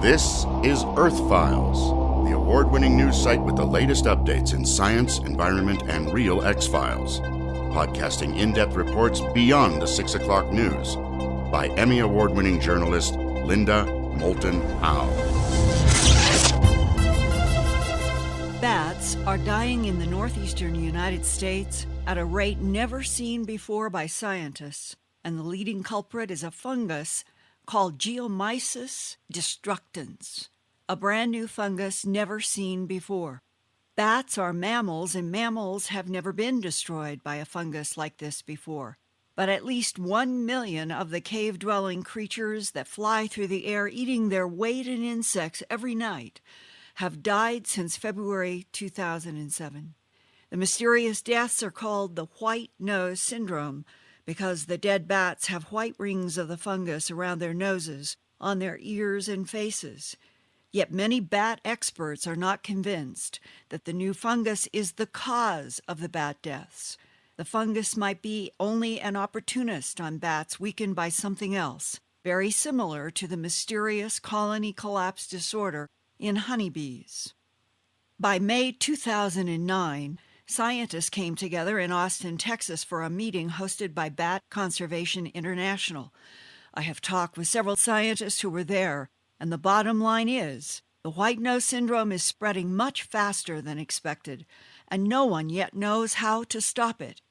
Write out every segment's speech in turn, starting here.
This is Earthfiles, the award-winning news site with the latest updates in science, environment, and real X-Files. Podcasting in-depth reports beyond the 6 o'clock news by Emmy Award-winning journalist Linda Moulton Howe. Bats are dying in the Northeastern United States at a rate never seen before by scientists, and the leading culprit is a fungus called Geomyces destructans, a brand new fungus never seen before. Bats are mammals, and mammals have never been destroyed by a fungus like this before. But at least 1 million of the cave-dwelling creatures that fly through the air eating their weight in insects every night have died since February 2007. The mysterious deaths are called the white nose syndrome because the dead bats have white rings of the fungus around their noses, on their ears and faces. Yet many bat experts are not convinced that the new fungus is the cause of the bat deaths. The fungus might be only an opportunist on bats weakened by something else, very similar to the mysterious colony collapse disorder in honeybees. By May 2009, scientists came together in Austin, Texas for a meeting hosted by Bat Conservation International. I have talked with several scientists who were there, and the bottom line is the white nose syndrome is spreading much faster than expected, and no one yet knows how to stop it.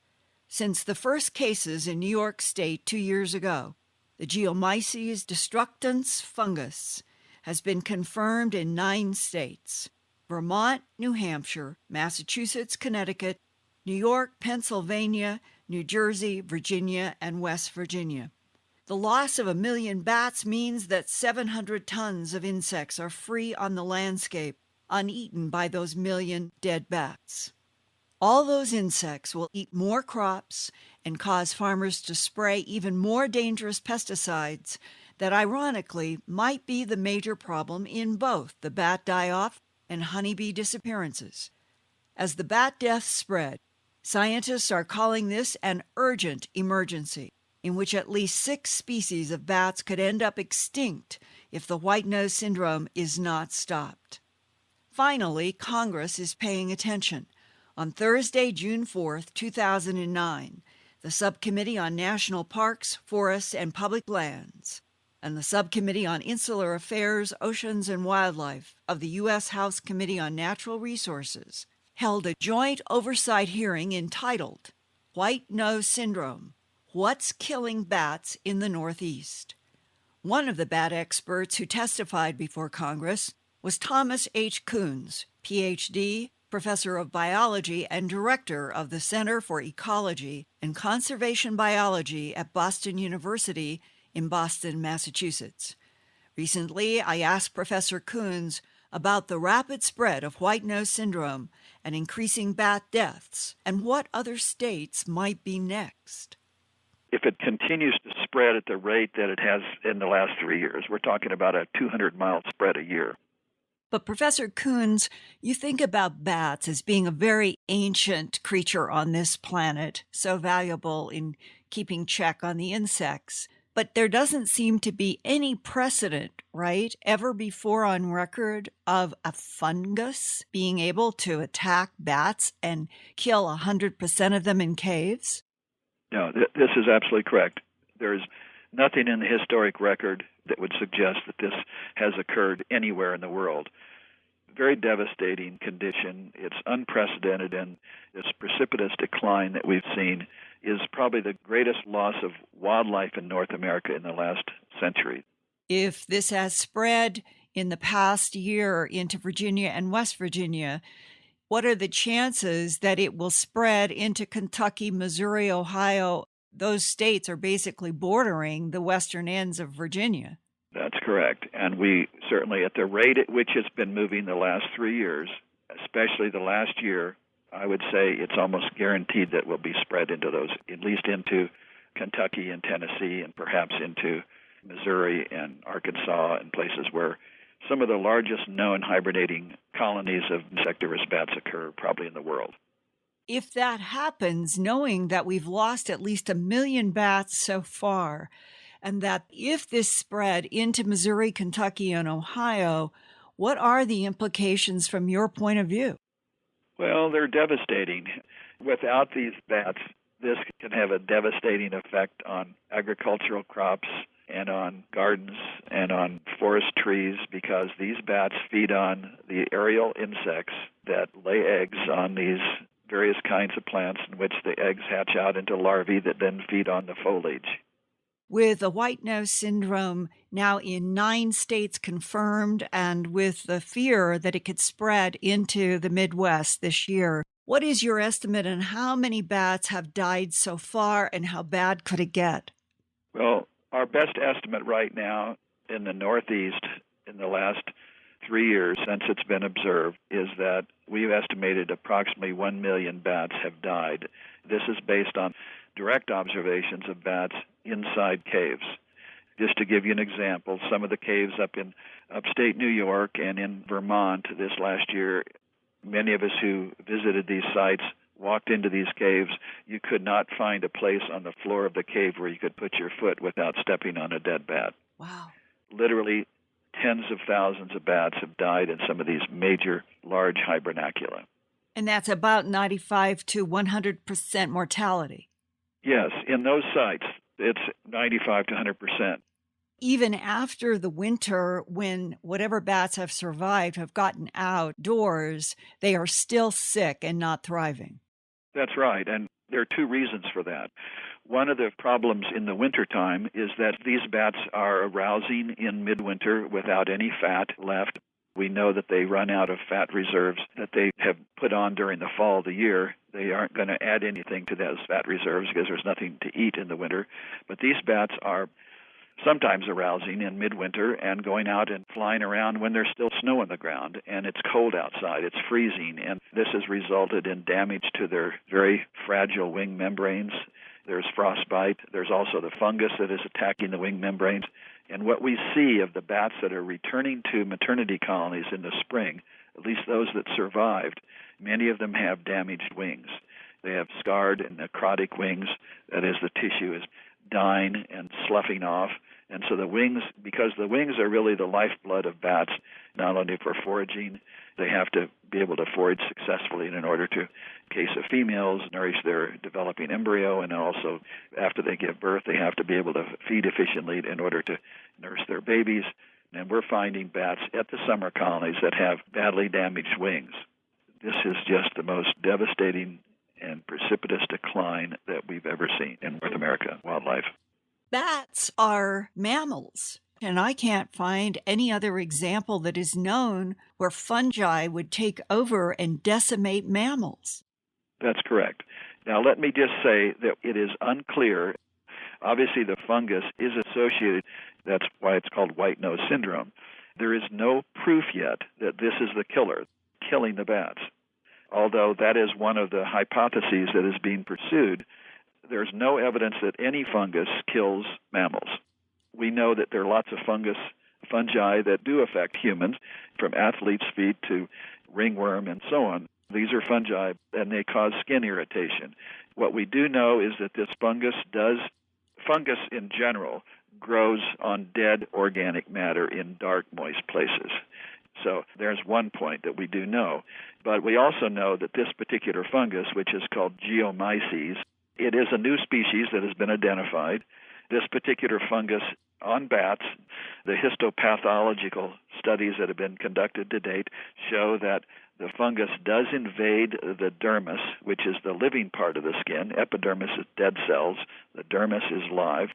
Since the first cases in New York State 2 years ago, the Geomyces destructans fungus has been confirmed in 9 states: Vermont, New Hampshire, Massachusetts, Connecticut, New York, Pennsylvania, New Jersey, Virginia, and West Virginia. The loss of 1 million bats means that 700 tons of insects are free on the landscape, uneaten by those million dead bats. All those insects will eat more crops and cause farmers to spray even more dangerous pesticides that ironically might be the major problem in both the bat die-off and honeybee disappearances. As the bat deaths spread, scientists are calling this an urgent emergency, in which at least 6 species of bats could end up extinct if the white nose syndrome is not stopped. Finally, Congress is paying attention. On Thursday, June 4th, 2009, the Subcommittee on National Parks, Forests, and Public Lands and the Subcommittee on Insular Affairs, Oceans, and Wildlife of the U.S. House Committee on Natural Resources held a joint oversight hearing entitled White Nose Syndrome: What's Killing Bats in the Northeast? One of the bat experts who testified before Congress was Thomas H. Coons, Ph.D., Professor of Biology and Director of the Center for Ecology and Conservation Biology at Boston University in Boston, Massachusetts. Recently, I asked Professor Coons about the rapid spread of white nose syndrome and increasing bat deaths, and what other states might be next. If it continues to spread at the rate that it has in the last 3 years, we're talking about a 200-mile spread a year. But Professor Coons, you think about bats as being a very ancient creature on this planet, so valuable in keeping check on the insects. But there doesn't seem to be any precedent, right, ever before on record of a fungus being able to attack bats and kill 100% of them in caves? No, this is absolutely correct. There is nothing in the historic record that would suggest that this has occurred anywhere in the world. Very devastating condition. It's unprecedented, and this precipitous decline that we've seen is probably the greatest loss of wildlife in North America in the last century. If this has spread in the past year into Virginia and West Virginia, what are the chances that it will spread into Kentucky, Missouri, Ohio? Those states are basically bordering the western ends of Virginia. That's correct. And we certainly, at the rate at which it's been moving the last 3 years, especially the last year, I would say it's almost guaranteed that will be spread into those, at least into Kentucky and Tennessee, and perhaps into Missouri and Arkansas and places where some of the largest known hibernating colonies of insectivorous bats occur probably in the world. If that happens, knowing that we've lost at least 1 million bats so far, and that if this spread into Missouri, Kentucky, and Ohio, what are the implications from your point of view? Well, they're devastating. Without these bats, this can have a devastating effect on agricultural crops and on gardens and on forest trees, because these bats feed on the aerial insects that lay eggs on these various kinds of plants, in which the eggs hatch out into larvae that then feed on the foliage. With the white nose syndrome now in 9 states confirmed, and with the fear that it could spread into the Midwest this year, what is your estimate on how many bats have died so far, and how bad could it get? Well, our best estimate right now in the Northeast in the last 3 years since it's been observed is that we've estimated approximately 1 million bats have died. This is based on direct observations of bats inside caves. Just to give you an example, some of the caves up in upstate New York and in Vermont this last year, many of us who visited these sites walked into these caves. You could not find a place on the floor of the cave where you could put your foot without stepping on a dead bat. Wow. Literally tens of thousands of bats have died in some of these major large hibernacula. And that's about 95 to 100% mortality. Yes, in those sites, it's 95 to 100%. Even after the winter, when whatever bats have survived have gotten outdoors, they are still sick and not thriving. That's right, and there are 2 reasons for that. One of the problems in the wintertime is that these bats are arousing in midwinter without any fat left. We know that they run out of fat reserves that they have put on during the fall of the year. They aren't going to add anything to those fat reserves because there's nothing to eat in the winter. But these bats are sometimes arousing in midwinter and going out and flying around when there's still snow on the ground and it's cold outside, it's freezing, and this has resulted in damage to their very fragile wing membranes. There's frostbite. There's also the fungus that is attacking the wing membranes. And what we see of the bats that are returning to maternity colonies in the spring, at least those that survived, many of them have damaged wings. They have scarred and necrotic wings. That is, the tissue is dying and sloughing off. And so the wings, because the wings are really the lifeblood of bats, not only for foraging, they have to be able to forage successfully in order to, in case of females, nourish their developing embryo, and also after they give birth, they have to be able to feed efficiently in order to nurse their babies. And we're finding bats at the summer colonies that have badly damaged wings. This is just the most devastating and precipitous decline that we've ever seen in North America wildlife. Bats are mammals, and I can't find any other example that is known where fungi would take over and decimate mammals. That's correct. Now, let me just say that it is unclear. Obviously, the fungus is associated. That's why it's called white nose syndrome. There is no proof yet that this is the killer, killing the bats. Although that is one of the hypotheses that is being pursued, there's no evidence that any fungus kills mammals. We know that there are lots of fungi that do affect humans, from athlete's feet to ringworm and so on. These are fungi, and they cause skin irritation. What we do know is that this fungus in general grows on dead organic matter in dark, moist places. So there's one point that we do know. But we also know that this particular fungus, which is called Geomyces, it is a new species that has been identified. This particular fungus on bats, the histopathological studies that have been conducted to date show that the fungus does invade the dermis, which is the living part of the skin. Epidermis is dead cells. The dermis is live.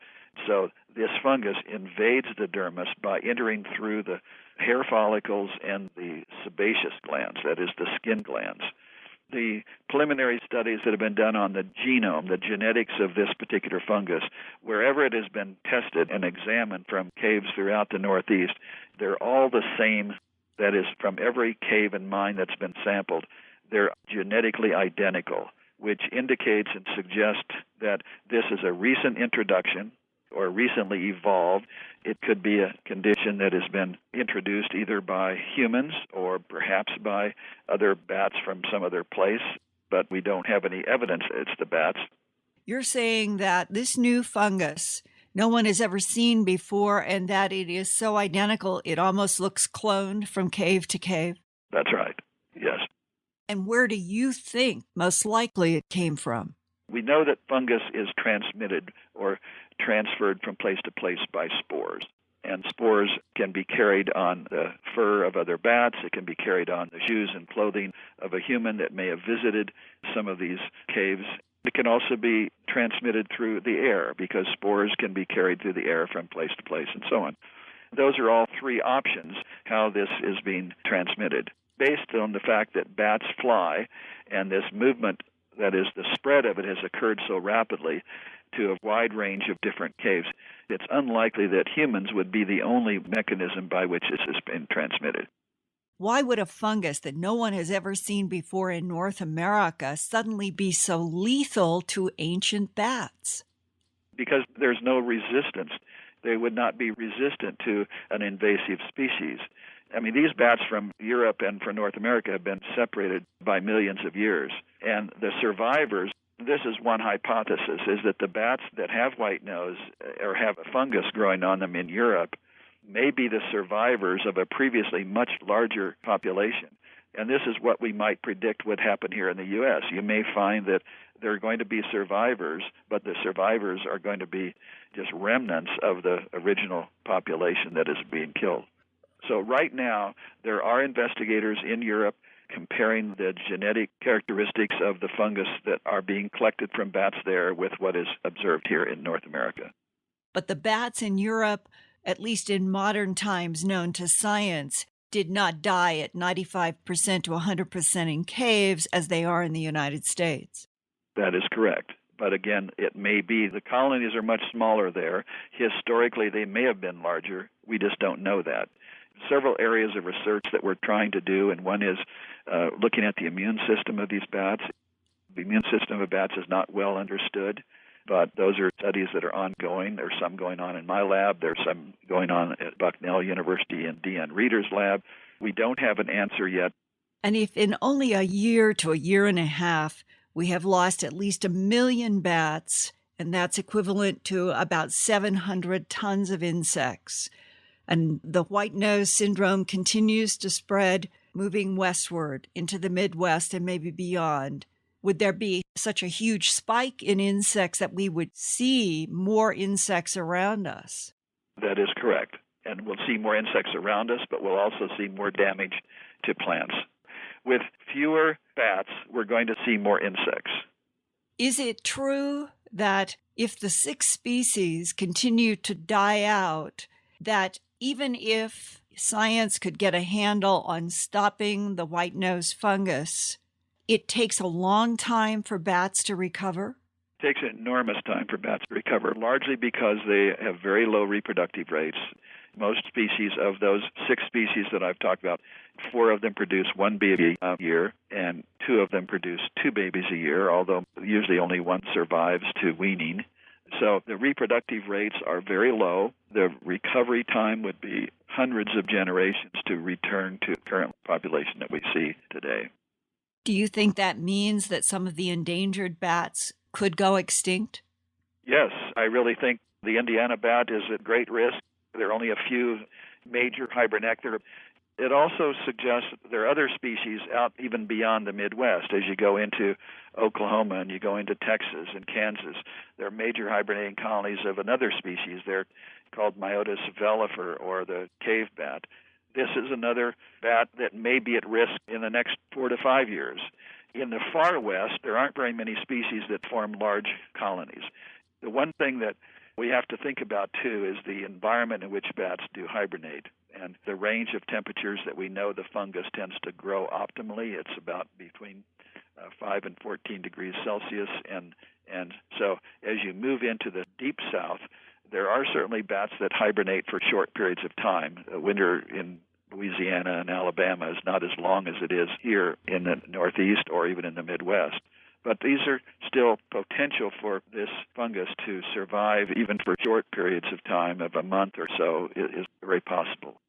So this fungus invades the dermis by entering through the hair follicles and the sebaceous glands, that is, the skin glands. The preliminary studies that have been done on the genome, the genetics of this particular fungus, wherever it has been tested and examined from caves throughout the Northeast, they're all the same. That is, from every cave and mine that's been sampled, they're genetically identical, which indicates and suggests that this is a recent introduction or recently evolved. It could be a condition that has been introduced either by humans or perhaps by other bats from some other place, but we don't have any evidence it's the bats. You're saying that this new fungus no one has ever seen before, and that it is so identical it almost looks cloned from cave to cave? That's right, yes. And where do you think most likely it came from? We know that fungus is transmitted or transferred from place to place by spores. And spores can be carried on the fur of other bats. It can be carried on the shoes and clothing of a human that may have visited some of these caves. It can also be transmitted through the air because spores can be carried through the air from place to place and so on. Those are all three options how this is being transmitted, based on the fact that bats fly and this movement, that is, the spread of it has occurred so rapidly to a wide range of different caves. It's unlikely that humans would be the only mechanism by which this has been transmitted. Why would a fungus that no one has ever seen before in North America suddenly be so lethal to ancient bats? Because there's no resistance. They would not be resistant to an invasive species. I mean, these bats from Europe and from North America have been separated by millions of years. And the survivors, this is one hypothesis, is that the bats that have white nose or have a fungus growing on them in Europe may be the survivors of a previously much larger population. And this is what we might predict would happen here in the U.S. You may find that there are going to be survivors, but the survivors are going to be just remnants of the original population that is being killed. So right now, there are investigators in Europe comparing the genetic characteristics of the fungus that are being collected from bats there with what is observed here in North America. But the bats in Europe, at least in modern times known to science, did not die at 95% to 100% in caves as they are in the United States. That is correct. But again, it may be the colonies are much smaller there. Historically, they may have been larger. We just don't know that. Several areas of research that we're trying to do, and one is looking at the immune system of these bats. The immune system of bats is not well understood, but those are studies that are ongoing. There's some going on in my lab. There's some going on at Bucknell University and D.N. Reeder's lab. We don't have an answer yet. And if in only a year to a year and a half, we have lost at least 1 million bats, and that's equivalent to about 700 tons of insects, and the white nose syndrome continues to spread, moving westward into the Midwest and maybe beyond, would there be such a huge spike in insects that we would see more insects around us? That is correct. And we'll see more insects around us, but we'll also see more damage to plants. With fewer bats, we're going to see more insects. Is it true that if the 6 species continue to die out, that even if science could get a handle on stopping the white nose fungus, it takes a long time for bats to recover? It takes an enormous time for bats to recover, largely because they have very low reproductive rates. Most species of those 6 species that I've talked about, 4 of them produce 1 baby a year, and 2 of them produce 2 babies a year, although usually only 1 survives to weaning. So the reproductive rates are very low. The recovery time would be hundreds of generations to return to the current population that we see today. Do you think that means that some of the endangered bats could go extinct? Yes, I really think the Indiana bat is at great risk. There are only a few major hibernectors. It also suggests that there are other species out even beyond the Midwest. As you go into Oklahoma and you go into Texas and Kansas, there are major hibernating colonies of another species. They're called Myotis vellifer, or the cave bat. This is another bat that may be at risk in the next 4 to 5 years. In the far west, there aren't very many species that form large colonies. The one thing that we have to think about, too, is the environment in which bats do hibernate. And the range of temperatures that we know the fungus tends to grow optimally, it's about between 5 and 14 degrees Celsius. And so as you move into the deep south, there are certainly bats that hibernate for short periods of time. Winter in Louisiana and Alabama is not as long as it is here in the Northeast or even in the Midwest. But these are still potential for this fungus to survive even for short periods of time of a month or so is very possible.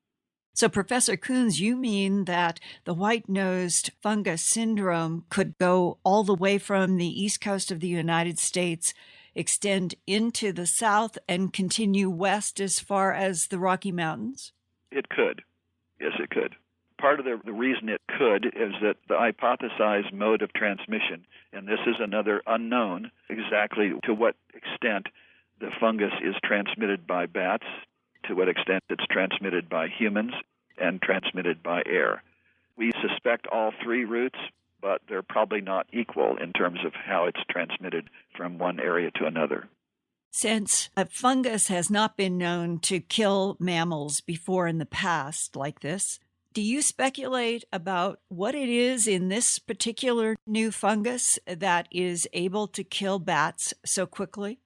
So, Professor Coons, you mean that the white-nosed fungus syndrome could go all the way from the east coast of the United States, extend into the south and continue west as far as the Rocky Mountains? It could. Yes, it could. Part of the reason it could is that the hypothesized mode of transmission, and this is another unknown, exactly to what extent the fungus is transmitted by bats, to what extent it's transmitted by humans, and transmitted by air. We suspect all three routes, but they're probably not equal in terms of how it's transmitted from one area to another. Since a fungus has not been known to kill mammals before in the past like this, do you speculate about what it is in this particular new fungus that is able to kill bats so quickly?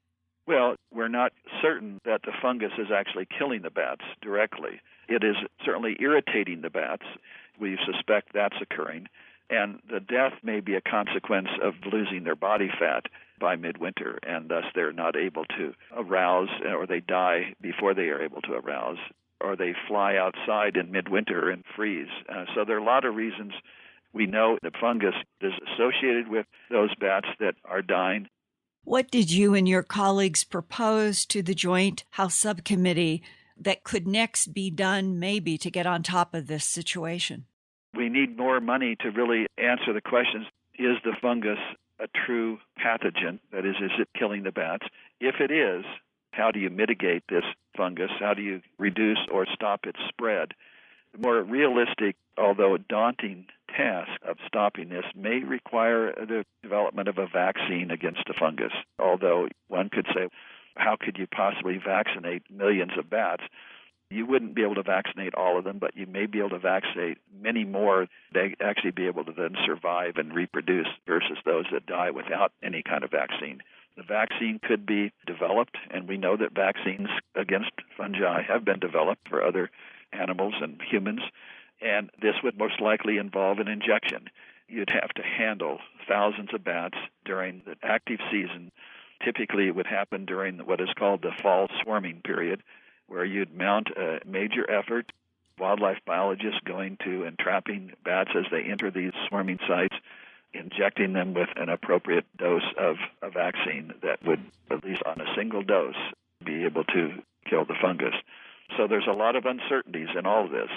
Well, we're not certain that the fungus is actually killing the bats directly. It is certainly irritating the bats. We suspect that's occurring. And the death may be a consequence of losing their body fat by midwinter, and thus they're not able to arouse, or they die before they are able to arouse, or they fly outside in midwinter and freeze. So there are a lot of reasons. We know the fungus is associated with those bats that are dying. What did you and your colleagues propose to the Joint House Subcommittee that could next be done maybe to get on top of this situation? We need more money to really answer the questions. Is the fungus a true pathogen? That is it killing the bats? If it is, how do you mitigate this fungus? How do you reduce or stop its spread? The more realistic, although daunting, task of stopping this may require the development of a vaccine against the fungus. Although one could say, how could you possibly vaccinate millions of bats? You wouldn't be able to vaccinate all of them, but you may be able to vaccinate many more. They actually be able to then survive and reproduce versus those that die without any kind of vaccine. The vaccine could be developed, and we know that vaccines against fungi have been developed for other animals and humans, and this would most likely involve an injection. You'd have to handle thousands of bats during the active season. Typically, it would happen during what is called the fall swarming period, where you'd mount a major effort, wildlife biologists going to and trapping bats as they enter these swarming sites, injecting them with an appropriate dose of a vaccine that would, at least on a single dose, be able to kill the fungus. So there's a lot of uncertainties in all of this.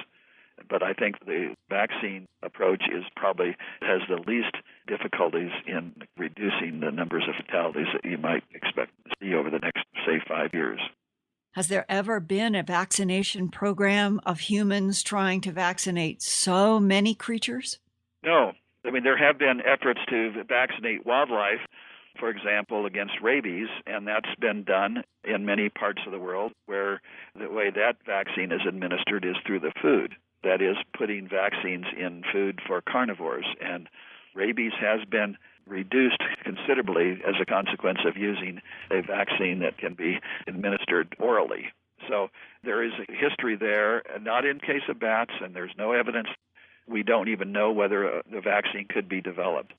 But I think the vaccine approach probably has the least difficulties in reducing the numbers of fatalities that you might expect to see over the next, say, 5 years. Has there ever been a vaccination program of humans trying to vaccinate so many creatures? No. I mean, there have been efforts to vaccinate wildlife, for example, against rabies, and that's been done in many parts of the world where the way that vaccine is administered is through the food. That is, putting vaccines in food for carnivores. And rabies has been reduced considerably as a consequence of using a vaccine that can be administered orally. So there is a history there, not in case of bats, and there's no evidence. We don't even know whether the vaccine could be developed.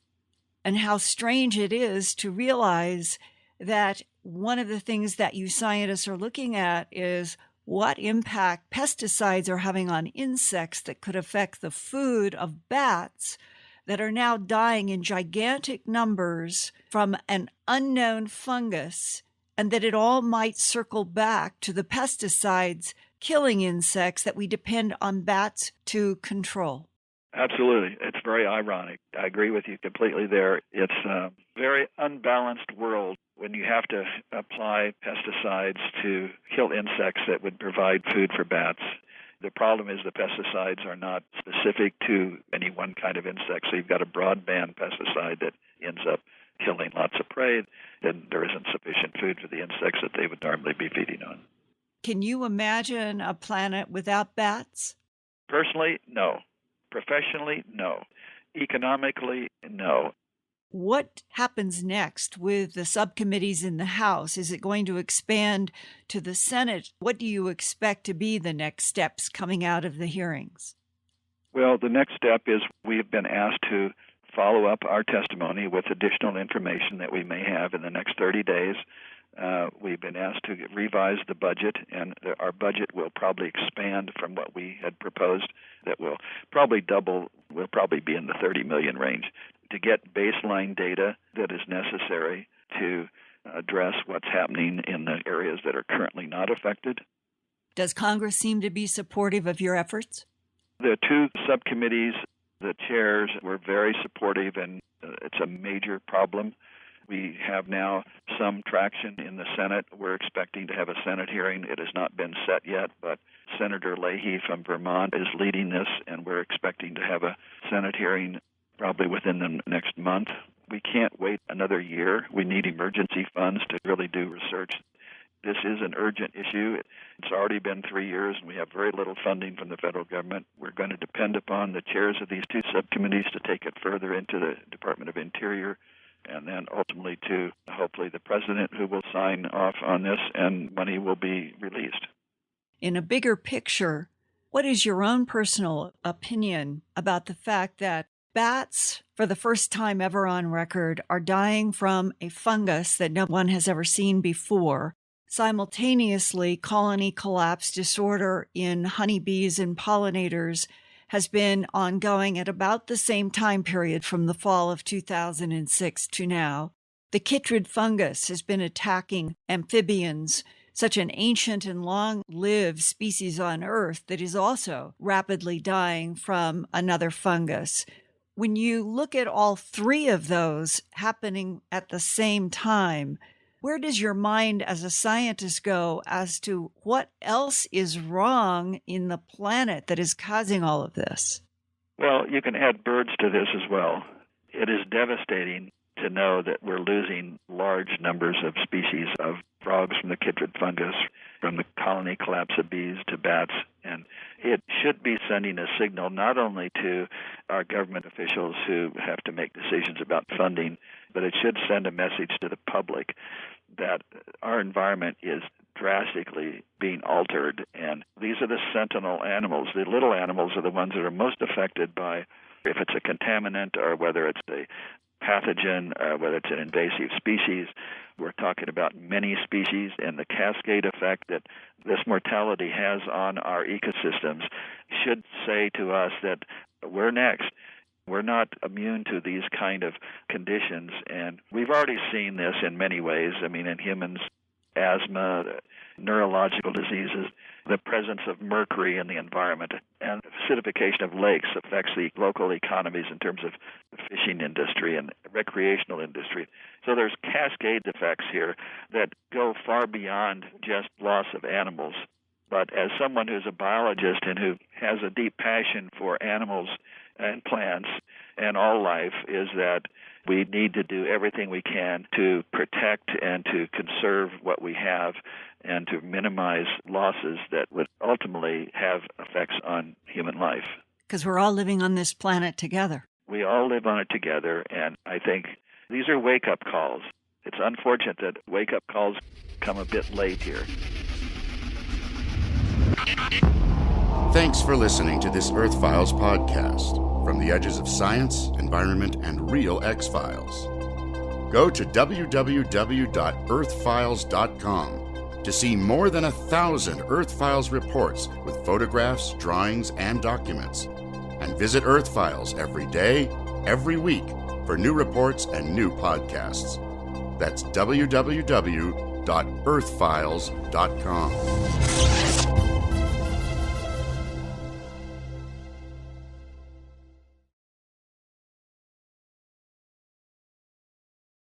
And how strange it is to realize that one of the things that you scientists are looking at is what impact pesticides are having on insects that could affect the food of bats that are now dying in gigantic numbers from an unknown fungus, and that it all might circle back to the pesticides killing insects that we depend on bats to control. Absolutely. It's very ironic. I agree with you completely there. It's a very unbalanced world when you have to apply pesticides to kill insects that would provide food for bats. The problem is the pesticides are not specific to any one kind of insect, so you've got a broadband pesticide that ends up killing lots of prey, then there isn't sufficient food for the insects that they would normally be feeding on. Can you imagine a planet without bats? Personally, no. Professionally, no. Economically, no. What happens next with the subcommittees in the House? Is it going to expand to the Senate? What do you expect to be the next steps coming out of the hearings? Well, the next step is we've been asked to follow up our testimony with additional information that we may have in the next 30 days. We've been asked to revise the budget, and our budget will probably expand from what we had proposed. That will probably double, will probably be in the $30 million range to get baseline data that is necessary to address what's happening in the areas that are currently not affected. Does Congress seem to be supportive of your efforts? The two subcommittees, the chairs were very supportive, and it's a major problem. We have now some traction in the Senate. We're expecting to have a Senate hearing. It has not been set yet, but Senator Leahy from Vermont is leading this, and we're expecting to have a Senate hearing probably within the next month. We can't wait another year. We need emergency funds to really do research. This is an urgent issue. It's already been 3 years, and we have very little funding from the federal government. We're going to depend upon the chairs of these two subcommittees to take it further into the Department of Interior, and then ultimately to hopefully the president, who will sign off on this, and money will be released. In a bigger picture, what is your own personal opinion about the fact that bats, for the first time ever on record, are dying from a fungus that no one has ever seen before? Simultaneously, colony collapse disorder in honeybees and pollinators has been ongoing at about the same time period from the fall of 2006 to now. The chytrid fungus has been attacking amphibians, such an ancient and long-lived species on Earth that is also rapidly dying from another fungus. When you look at all three of those happening at the same time, where does your mind as a scientist go as to what else is wrong in the planet that is causing all of this? Well, you can add birds to this as well. It is devastating to know that we're losing large numbers of species of frogs from the chytrid fungus, from the colony collapse of bees to bats. And it should be sending a signal not only to our government officials who have to make decisions about funding, but it should send a message to the public that our environment is drastically being altered. And these are the sentinel animals. The little animals are the ones that are most affected by, if it's a contaminant or whether it's a pathogen, whether it's an invasive species. We're talking about many species, and the cascade effect that this mortality has on our ecosystems should say to us that we're next. We're not immune to these kind of conditions, and we've already seen this in many ways. I mean, in humans, asthma, neurological diseases, the presence of mercury in the environment, and acidification of lakes affects the local economies in terms of the fishing industry and recreational industry. So there's cascade effects here that go far beyond just loss of animals. But as someone who's a biologist and who has a deep passion for animals and plants and all life, is that we need to do everything we can to protect and to conserve what we have and to minimize losses that would ultimately have effects on human life. Because we're all living on this planet together. We all live on it together, and I think these are wake-up calls. It's unfortunate that wake-up calls come a bit late here. Thanks for listening to this Earthfiles podcast, from the edges of science, environment, and real X-Files. Go to www.earthfiles.com to see more than 1,000 Earthfiles reports with photographs, drawings, and documents. And visit Earthfiles every day, every week, for new reports and new podcasts. That's www.earthfiles.com.